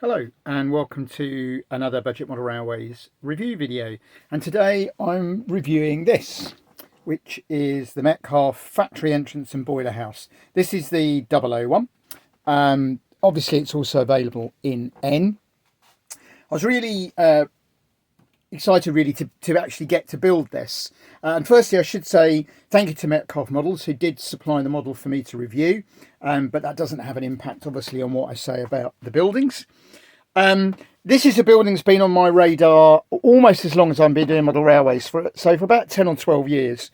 Hello and welcome to another Budget Model Railways review video, and today I'm reviewing this, which is the Metcalfe Factory Entrance and BoilerHouse. This is the 001. Obviously it's also available in N. I was really excited to actually get to build this, and firstly I should say thank you to Metcalfe Models, who did supply the model for me to review, but that doesn't have an impact obviously on what I say about the buildings. This is a building that's been on my radar almost as long as I've been doing model railways, for about 10 or 12 years,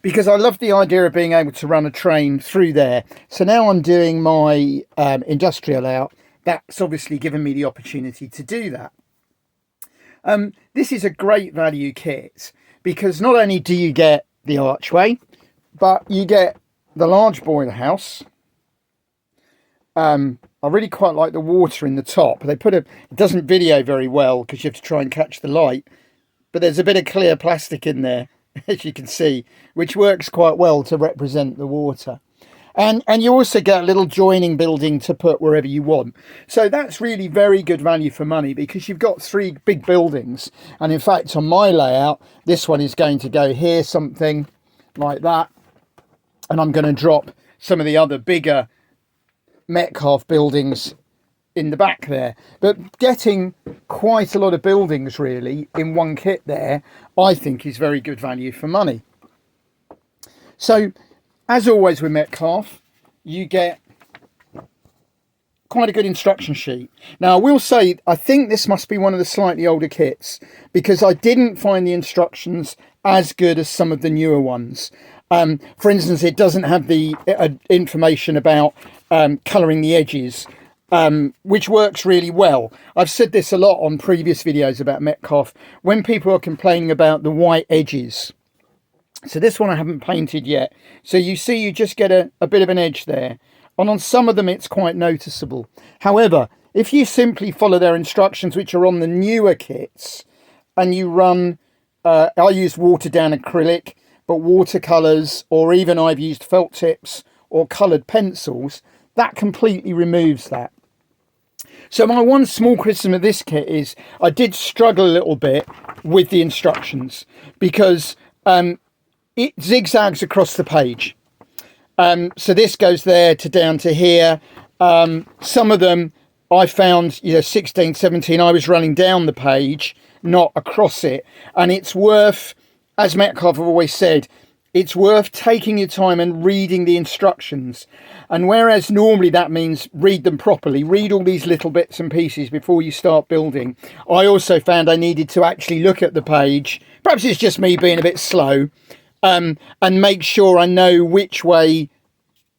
because I love the idea of being able to run a train through there. So now I'm doing my industrial out. That's obviously given me the opportunity to do that. This is a great value kit because not only do you get the archway, but you get the large boiler house. I really quite like the water in the top. It doesn't video very well because you have to try and catch the light, but there's a bit of clear plastic in there, as you can see, which works quite well to represent the water. And you also get a little joining building to put wherever you want. So that's really very good value for money because you've got three big buildings. And in fact, on my layout, this one is going to go here, something like that. And I'm going to drop some of the other bigger Metcalfe buildings in the back there. But getting quite a lot of buildings really in one kit there, I think is very good value for money. So, as always with Metcalfe, you get quite a good instruction sheet. Now, I will say, I think this must be one of the slightly older kits because I didn't find the instructions as good as some of the newer ones. For instance, it doesn't have the information about colouring the edges, which works really well. I've said this a lot on previous videos about Metcalfe, when people are complaining about the white edges. So this one I haven't painted yet. So you see you just get a bit of an edge there. And on some of them it's quite noticeable. However, if you simply follow their instructions, which are on the newer kits, and you run, I use watered down acrylic, but watercolours, or even I've used felt tips or coloured pencils, that completely removes that. So my one small criticism of this kit is I did struggle a little bit with the instructions because it zigzags across the page. So this goes there to down to here. Some of them I found, 16, 17, I was running down the page, not across it. And it's worth, as Metcalfe have always said, it's worth taking your time and reading the instructions. And whereas normally that means read them properly, read all these little bits and pieces before you start building, I also found I needed to actually look at the page. Perhaps it's just me being a bit slow, and make sure I know which way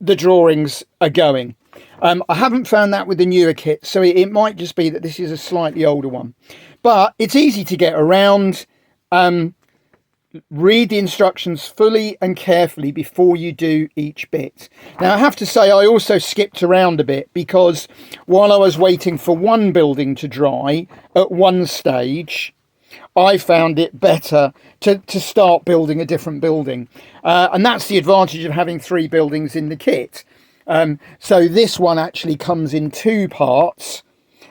the drawings are going. I haven't found that with the newer kit, so it might just be that this is a slightly older one. But it's easy to get around. Read the instructions fully and carefully before you do each bit. Now I have to say I also skipped around a bit because while I was waiting for one building to dry at one stage, I found it better to start building a different building. And that's the advantage of having three buildings in the kit. So this one actually comes in two parts.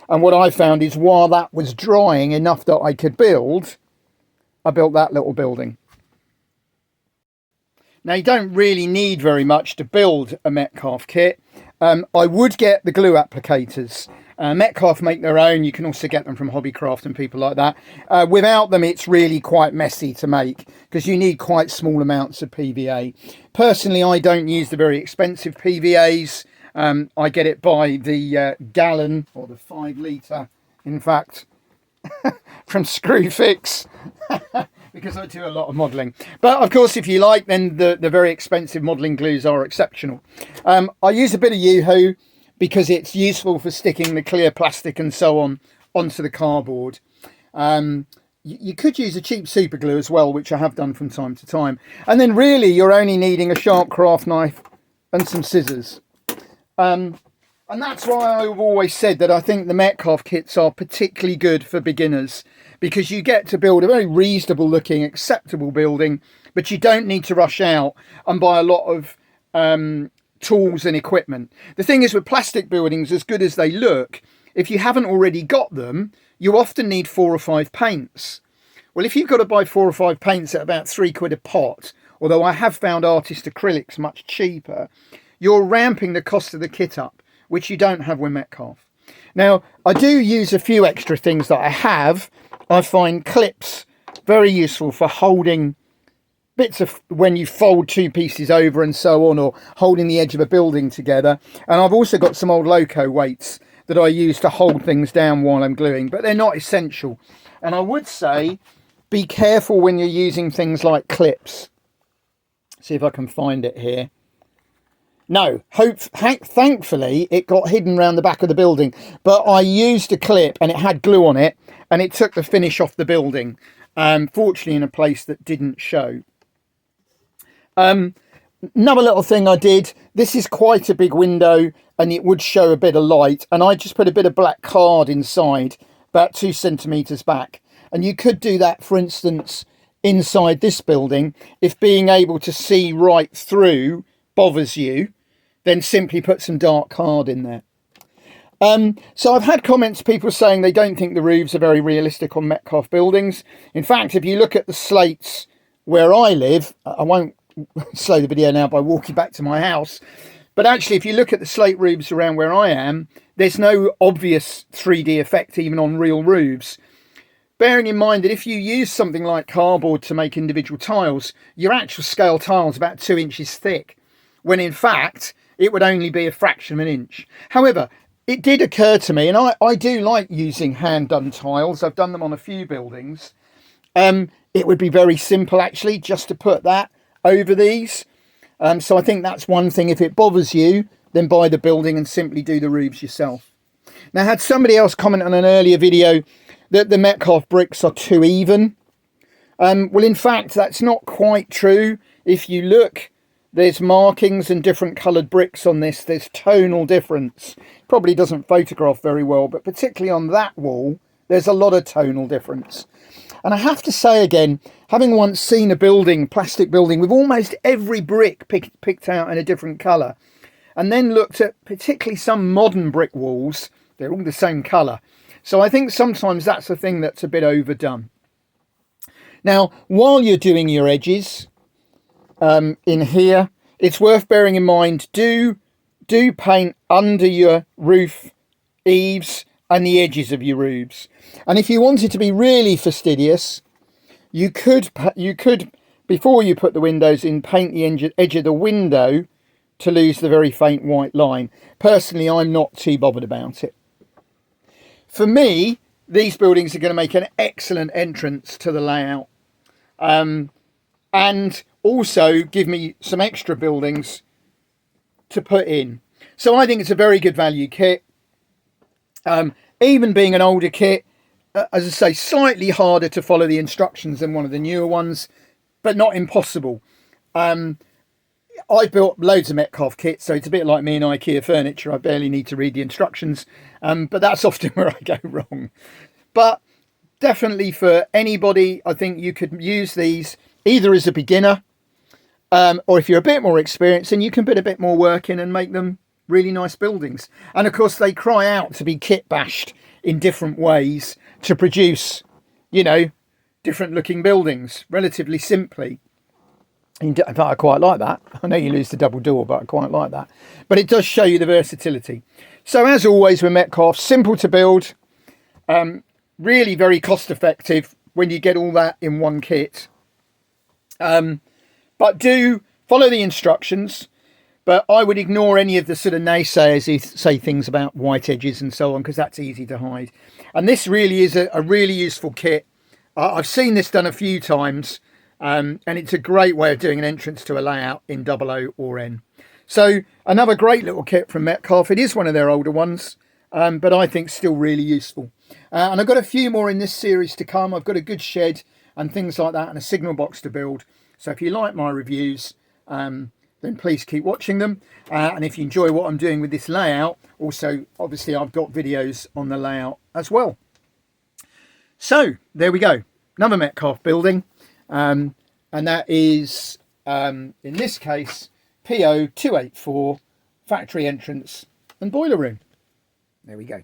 And what I found is while that was drying enough that I could build, I built that little building. Now you don't really need very much to build a Metcalfe kit. I would get the glue applicators. Metcalfe make their own. You can also get them from Hobbycraft and people like that. Without them it's really quite messy to make because you need quite small amounts of PVA. Personally, I don't use the very expensive PVAs. I get it by the gallon or the 5 litre, in fact, from Screwfix. Because I do a lot of modelling. But of course, if you like, then the very expensive modelling glues are exceptional. I use a bit of Yoo-hoo because it's useful for sticking the clear plastic and so on onto the cardboard. You could use a cheap super glue as well, which I have done from time to time. And then really you're only needing a sharp craft knife and some scissors. And that's why I've always said that I think the Metcalfe kits are particularly good for beginners, because you get to build a very reasonable looking, acceptable building, but you don't need to rush out and buy a lot of tools and equipment. The thing is with plastic buildings, as good as they look, if you haven't already got them, you often need 4 or 5 paints. Well, if you've got to buy 4 or 5 paints at about £3 a pot, although I have found artist acrylics much cheaper, you're ramping the cost of the kit up, which you don't have with Metcalfe. Now, I do use a few extra things that I have. I find clips very useful for holding bits of when you fold 2 pieces over and so on, or holding the edge of a building together. And I've also got some old loco weights that I use to hold things down while I'm gluing, but they're not essential. And I would say be careful when you're using things like clips. See if I can find it here. No, thankfully it got hidden around the back of the building, but I used a clip and it had glue on it and it took the finish off the building, fortunately in a place that didn't show. Another little thing I did, this is quite a big window and it would show a bit of light, and I just put a bit of black card inside about 2 centimetres back. And you could do that, for instance, inside this building. If being able to see right through bothers you, then simply put some dark card in there. So I've had comments, people saying they don't think the roofs are very realistic on Metcalfe buildings. In fact, if you look at the slates where I live, I won't slow the video now by walking back to my house, but actually if you look at the slate roofs around where I am, there's no obvious 3D effect even on real roofs. Bearing in mind that if you use something like cardboard to make individual tiles, your actual scale tile is about 2 inches thick, when in fact it would only be a fraction of an inch. However, it did occur to me, and I do like using hand-done tiles. I've done them on a few buildings. It would be very simple actually just to put that over these. So I think that's one thing. If it bothers you, then buy the building and simply do the roofs yourself. Now, I had somebody else comment on an earlier video that the Metcalfe bricks are too even. Well, in fact, that's not quite true. If you look, there's markings and different coloured bricks on this. There's tonal difference. Probably doesn't photograph very well, but particularly on that wall, there's a lot of tonal difference. And I have to say again, having once seen a building, plastic building, with almost every brick picked out in a different colour, and then looked at particularly some modern brick walls, they're all the same colour. So I think sometimes that's a thing that's a bit overdone. Now, while you're doing your edges in here, it's worth bearing in mind, do paint under your roof eaves and the edges of your roofs. And if you wanted to be really fastidious, you could, before you put the windows in, paint the edge of the window to lose the very faint white line. Personally, I'm not too bothered about it. For me, these buildings are going to make an excellent entrance to the layout, and also give me some extra buildings to put in. So I think it's a very good value kit. Even being an older kit, as I say, slightly harder to follow the instructions than one of the newer ones, but not impossible. I built loads of Metcalfe kits, so it's a bit like me in IKEA furniture. I barely need to read the instructions, but that's often where I go wrong. But definitely for anybody, I think you could use these either as a beginner, or if you're a bit more experienced, and you can put a bit more work in and make them really nice buildings. And of course, they cry out to be kit bashed in different ways to produce, you know, different looking buildings relatively simply. In fact, I quite like that. I know you lose the double door, but I quite like that. But it does show you the versatility. So as always with Metcalfe, simple to build, really very cost effective when you get all that in one kit. But do follow the instructions. But I would ignore any of the sort of naysayers who say things about white edges and so on, because that's easy to hide. And this really is a really useful kit. I've seen this done a few times, and it's a great way of doing an entrance to a layout in 00 or N. So another great little kit from Metcalfe. It is one of their older ones, but I think still really useful. And I've got a few more in this series to come. I've got a good shed and things like that, and a signal box to build. So if you like my reviews, then please keep watching them. And if you enjoy what I'm doing with this layout, also, obviously, I've got videos on the layout as well. So there we go. Another Metcalfe building. And that is, in this case, PO 284 factory entrance and boiler room. There we go.